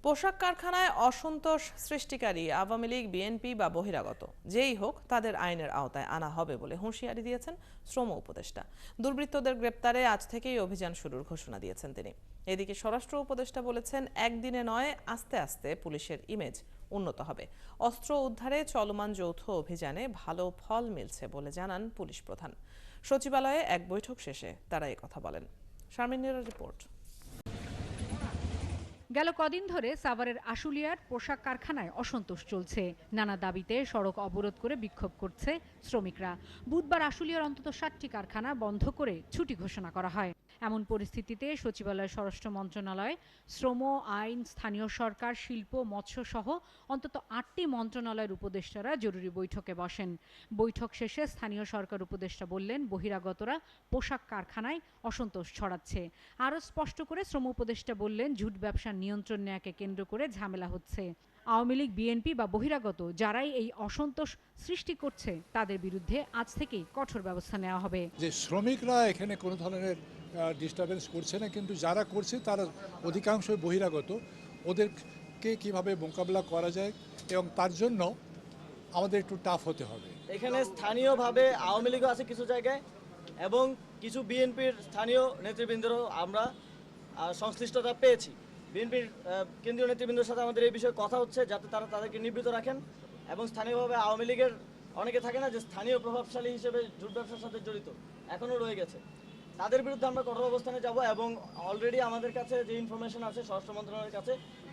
পোশাক কারখানায় অসন্তোষ সৃষ্টিকারী আওয়ামী লীগ, বিএনপি বা বহিরাগত যেই হোক তাদের আইনের আওতায় আনা হবে বলে হুঁশিয়ারি দিয়েছেন শ্রম উপদেষ্টা। দুর্বৃত্তদের গ্রেপ্তারে আজ থেকেই অভিযান শুরুর ঘোষণা দিয়েছেন তিনি। এদিকে স্বরাষ্ট্র উপদেষ্টা বলেছেন, একদিনে নয়, আস্তে আস্তে পুলিশের ইমেজ উন্নত হবে। অস্ত্র উদ্ধারে চলমান যৌথ অভিযানে ভালো ফল মিলছে বলে জানান পুলিশ প্রধান। সচিবালয়ে এক বৈঠক শেষে তারা কথা বলেন। শারমিন নীরার রিপোর্ট। গেল কদিন ধরে সাভারের আশুলিয়ার পোশাক কারখানায় অসন্তোষ চলছে। নানা দাবিতে সড়ক অবরোধ করে বিক্ষোভ করছে শ্রমিকরা। বুধবার আশুলিয়ার অন্তত ৭টি কারখানা বন্ধ করে ছুটি ঘোষণা করা হয়। এমন পরিস্থিতিতে সচিবালয়, স্বরাষ্ট্র মন্ত্রণালয়, শ্রম, আইন, স্থানীয় সরকার, শিল্প, মৎস্য সহ অন্তত ৮টি মন্ত্রণালয়ের উপদেষ্টারা জরুরি বৈঠকে বসেন। বৈঠক শেষে স্থানীয় সরকার উপদেষ্টা বললেন, বহিরাগতরা পোশাক কারখানায় অসন্তোষ ছড়াচ্ছে। আরও স্পষ্ট করে শ্রম উপদেষ্টা বললেন, ঝুট ব্যবসা নিয়ন্ত্রণ নেয়াকে কেন্দ্র করে ঝামেলা হচ্ছে। আওয়ামী লীগ, বিএনপি বা বহিরাগত যারাই এই অসন্তোষ সৃষ্টি করছে তাদের বিরুদ্ধে আজ থেকেই কঠোর ব্যবস্থা নেওয়া হবে। যে শ্রমিকরা এখানে কোনো ধরনের ডিস্টারবেন্স করছে না, কিন্তু যারা করছে তারা অধিকাংশই বহিরাগত। ওদেরকে কিভাবে মোকাবিলা করা যায় এবং তার জন্য আমাদের একটু টাফ হতে হবে। এখানে স্থানীয়ভাবে আওয়ামী লীগও আছে কিছু জায়গায়, এবং কিছু বিএনপির স্থানীয় নেতৃবৃন্দেরও আমরা সংশ্লিষ্টতা পেয়েছি। বিএনপির কেন্দ্রীয় নেতৃবৃন্দের সাথে আমাদের এই বিষয়ে কথা হচ্ছে, যাতে তারা তাদেরকে নিবৃত রাখেন। এবং স্থানীয়ভাবে আওয়ামী লীগের অনেকে থাকে না যে স্থানীয় প্রভাবশালী হিসেবে জুট ব্যবসার সাথে জড়িত, এখনও রয়ে গেছে। তাদের বিরুদ্ধে আমরা কঠোর অবস্থানে যাব, এবং অলরেডি আমাদের কাছে যে ইনফরমেশন আছে স্বরাষ্ট্র মন্ত্রণালয়ের কাছে,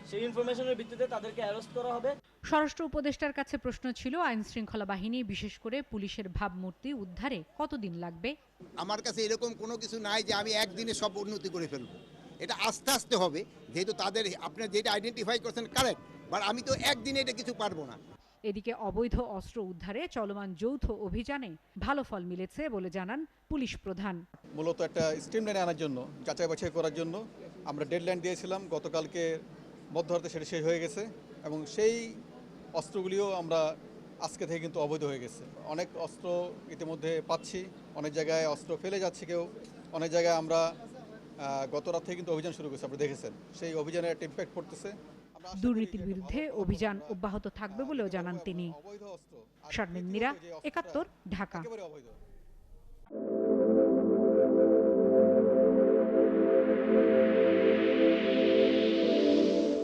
সেই ইনফরমেশনের ভিত্তিতে তাদেরকে অ্যারেস্ট করা হবে। স্বরাষ্ট্র উপদেষ্টার কাছে প্রশ্ন ছিল, আইন শৃঙ্খলা বাহিনী বিশেষ করে পুলিশের ভাবমূর্তি উদ্ধারে কতদিন লাগবে? আমার কাছে এরকম কোনো কিছু নাই যে আমি একদিনে সব উন্নতি করে ফেলবো। এটা আস্তে আস্তে হবে, যেহেতু তাদের আপনার যেটা আইডেন্টিফাই করছেন কারেক্ট, বাট আমি তো একদিনে এটা কিছু পারবো না। এদিকে অবৈধ অস্ত্র উদ্ধারে চলমান যৌথ অভিযানে ভালো ফল মিলেছে বলে জানান পুলিশ প্রধান। মূলত একটা স্ট্রিমলাইনে আনার জন্য, যাচাই বাছাই করার জন্য আমরা ডেডলাইন দিয়েছিলাম। গতকালকে মধ্যরাতে সেটা শেষ হয়ে গেছে, এবং সেই অস্ত্রগুলিও আমরা আজকে থেকে কিন্তু অবৈধ হয়ে গেছে। অনেক অস্ত্র ইতিমধ্যে পাচ্ছি, অনেক জায়গায় অস্ত্র ফেলে যাচ্ছে কেউ, অনেক জায়গায় আমরা গত রাত থেকে কিন্তু অভিযান শুরু করেছি, আপনি দেখেছেন। সেই অভিযানের একটা ইম্প্যাক্ট পড়তেছে। দুর্নীতির বিরুদ্ধে অভিযান অব্যাহত থাকবে বলেও জানান তিনি। শারমিন মীরা, ৭১, ঢাকা।